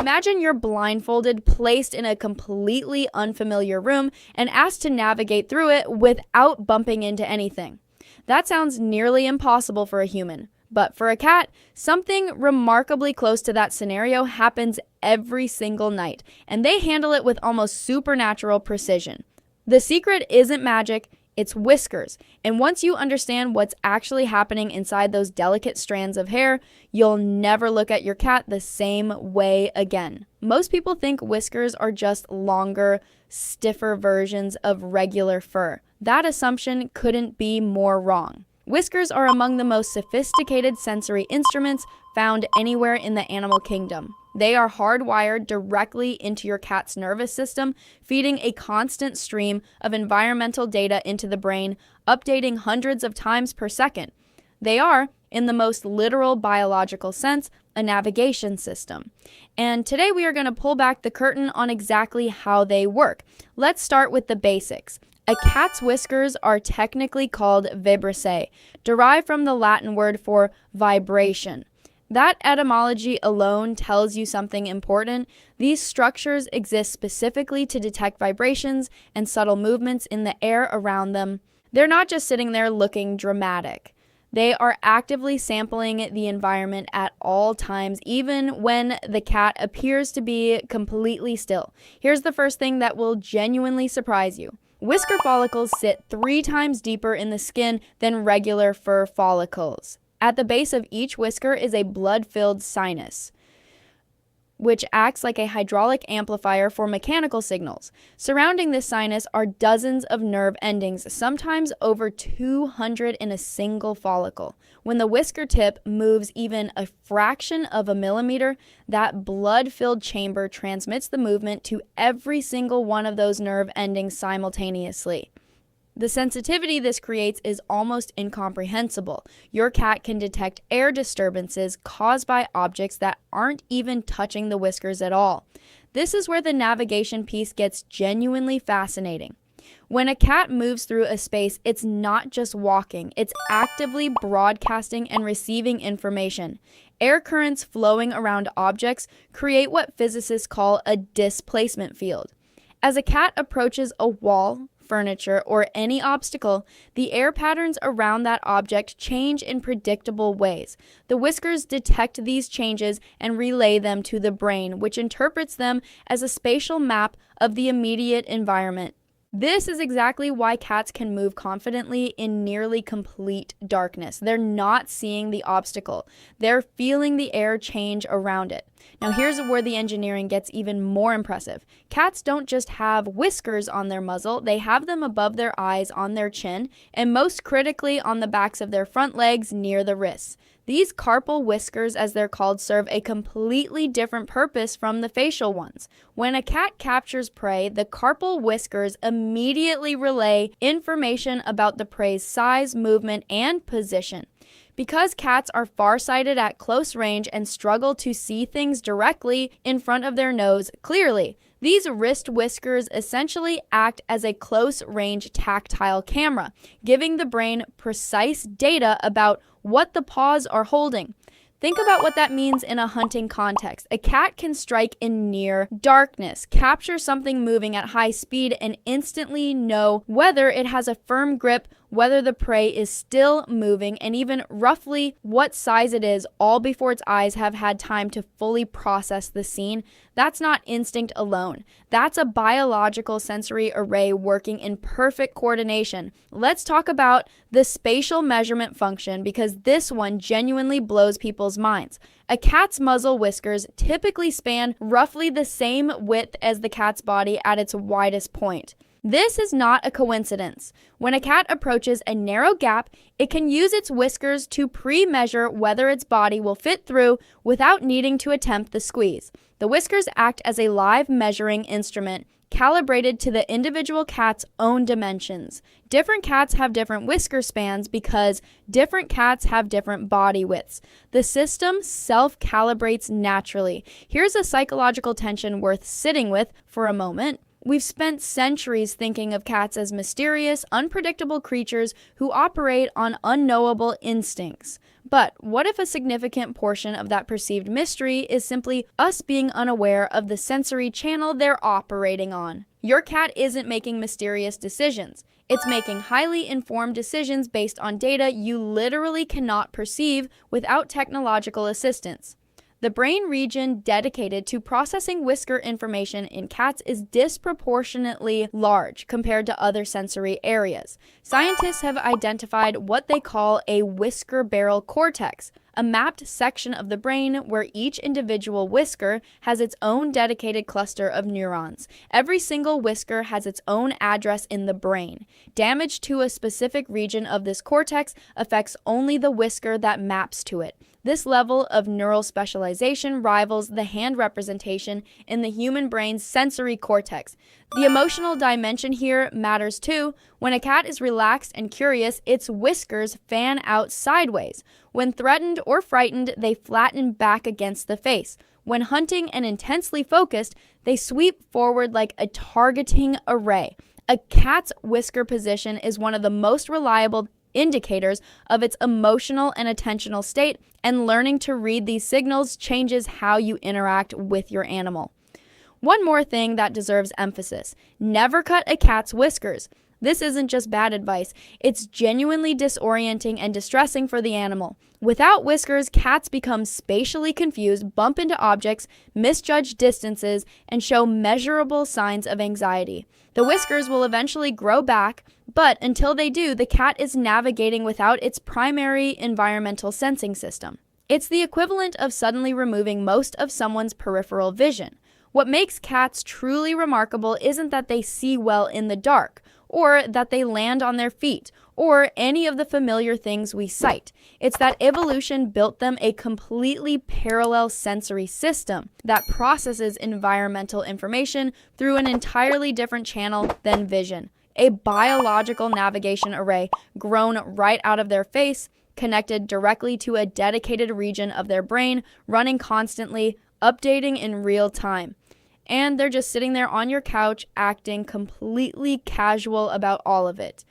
Imagine you're blindfolded, placed in a completely unfamiliar room, and asked to navigate through it without bumping into anything. That sounds nearly impossible for a human. But for a cat, something remarkably close to that scenario happens every single night, and they handle it with almost supernatural precision. The secret isn't magic, it's whiskers. And once you understand what's actually happening inside those delicate strands of hair, you'll never look at your cat the same way again. Most people think whiskers are just longer, stiffer versions of regular fur. That assumption couldn't be more wrong. Whiskers are among the most sophisticated sensory instruments found anywhere in the animal kingdom. They are hardwired directly into your cat's nervous system, feeding a constant stream of environmental data into the brain, updating hundreds of times per second. They are, in the most literal biological sense, a navigation system. And today we are going to pull back the curtain on exactly how they work. Let's start with the basics. A cat's whiskers are technically called vibrissae, derived from the Latin word for vibration. That etymology alone tells you something important. These structures exist specifically to detect vibrations and subtle movements in the air around them. They're not just sitting there looking dramatic. They are actively sampling the environment at all times, even when the cat appears to be completely still. Here's the first thing that will genuinely surprise you. Whisker follicles sit 3 times deeper in the skin than regular fur follicles. At the base of each whisker is a blood-filled sinus, which acts like a hydraulic amplifier for mechanical signals. Surrounding this sinus are dozens of nerve endings, sometimes over 200 in a single follicle. When the whisker tip moves even a fraction of a millimeter, that blood-filled chamber transmits the movement to every single one of those nerve endings simultaneously. The sensitivity this creates is almost incomprehensible. Your cat can detect air disturbances caused by objects that aren't even touching the whiskers at all. This is where the navigation piece gets genuinely fascinating. When a cat moves through a space, it's not just walking, it's actively broadcasting and receiving information. Air currents flowing around objects create what physicists call a displacement field. As a cat approaches a wall, furniture, or any obstacle, the air patterns around that object change in predictable ways. The whiskers detect these changes and relay them to the brain, which interprets them as a spatial map of the immediate environment. This is exactly why cats can move confidently in nearly complete darkness. They're not seeing the obstacle. They're feeling the air change around it. Now here's where the engineering gets even more impressive. Cats don't just have whiskers on their muzzle, they have them above their eyes, on their chin, and most critically on the backs of their front legs near the wrists. These carpal whiskers, as they're called, serve a completely different purpose from the facial ones. When a cat captures prey, the carpal whiskers immediately relay information about the prey's size, movement, and position. Because cats are farsighted at close range and struggle to see things directly in front of their nose clearly, these wrist whiskers essentially act as a close-range tactile camera, giving the brain precise data about what the paws are holding. Think about what that means in a hunting context. A cat can strike in near darkness, capture something moving at high speed, and instantly know whether it has a firm grip, whether the prey is still moving, and even roughly what size it is, all before its eyes have had time to fully process the scene. That's not instinct alone. That's a biological sensory array working in perfect coordination. Let's talk about the spatial measurement function, because this one genuinely blows people's minds. A cat's muzzle whiskers typically span roughly the same width as the cat's body at its widest point. This is not a coincidence. When a cat approaches a narrow gap, it can use its whiskers to pre-measure whether its body will fit through without needing to attempt the squeeze. The whiskers act as a live measuring instrument, calibrated to the individual cat's own dimensions. Different cats have different whisker spans because different cats have different body widths. The system self-calibrates naturally. Here's a psychological tension worth sitting with for a moment. We've spent centuries thinking of cats as mysterious, unpredictable creatures who operate on unknowable instincts. But what if a significant portion of that perceived mystery is simply us being unaware of the sensory channel they're operating on? Your cat isn't making mysterious decisions. It's making highly informed decisions based on data you literally cannot perceive without technological assistance. The brain region dedicated to processing whisker information in cats is disproportionately large compared to other sensory areas. Scientists have identified what they call a whisker barrel cortex, a mapped section of the brain where each individual whisker has its own dedicated cluster of neurons. Every single whisker has its own address in the brain. Damage to a specific region of this cortex affects only the whisker that maps to it. This level of neural specialization rivals the hand representation in the human brain's sensory cortex. The emotional dimension here matters too. When a cat is relaxed and curious, its whiskers fan out sideways. When threatened or frightened, they flatten back against the face. When hunting and intensely focused, they sweep forward like a targeting array. A cat's whisker position is one of the most reliable indicators of its emotional and attentional state, and learning to read these signals changes how you interact with your animal. One more thing that deserves emphasis: never cut a cat's whiskers. This isn't just bad advice, it's genuinely disorienting and distressing for the animal. Without whiskers, cats become spatially confused, bump into objects, misjudge distances, and show measurable signs of anxiety. The whiskers will eventually grow back, but until they do, the cat is navigating without its primary environmental sensing system. It's the equivalent of suddenly removing most of someone's peripheral vision. What makes cats truly remarkable isn't that they see well in the dark, or that they land on their feet, or any of the familiar things we cite. It's that evolution built them a completely parallel sensory system that processes environmental information through an entirely different channel than vision. A biological navigation array grown right out of their face, connected directly to a dedicated region of their brain, running constantly, updating in real time. And they're just sitting there on your couch, acting completely casual about all of it.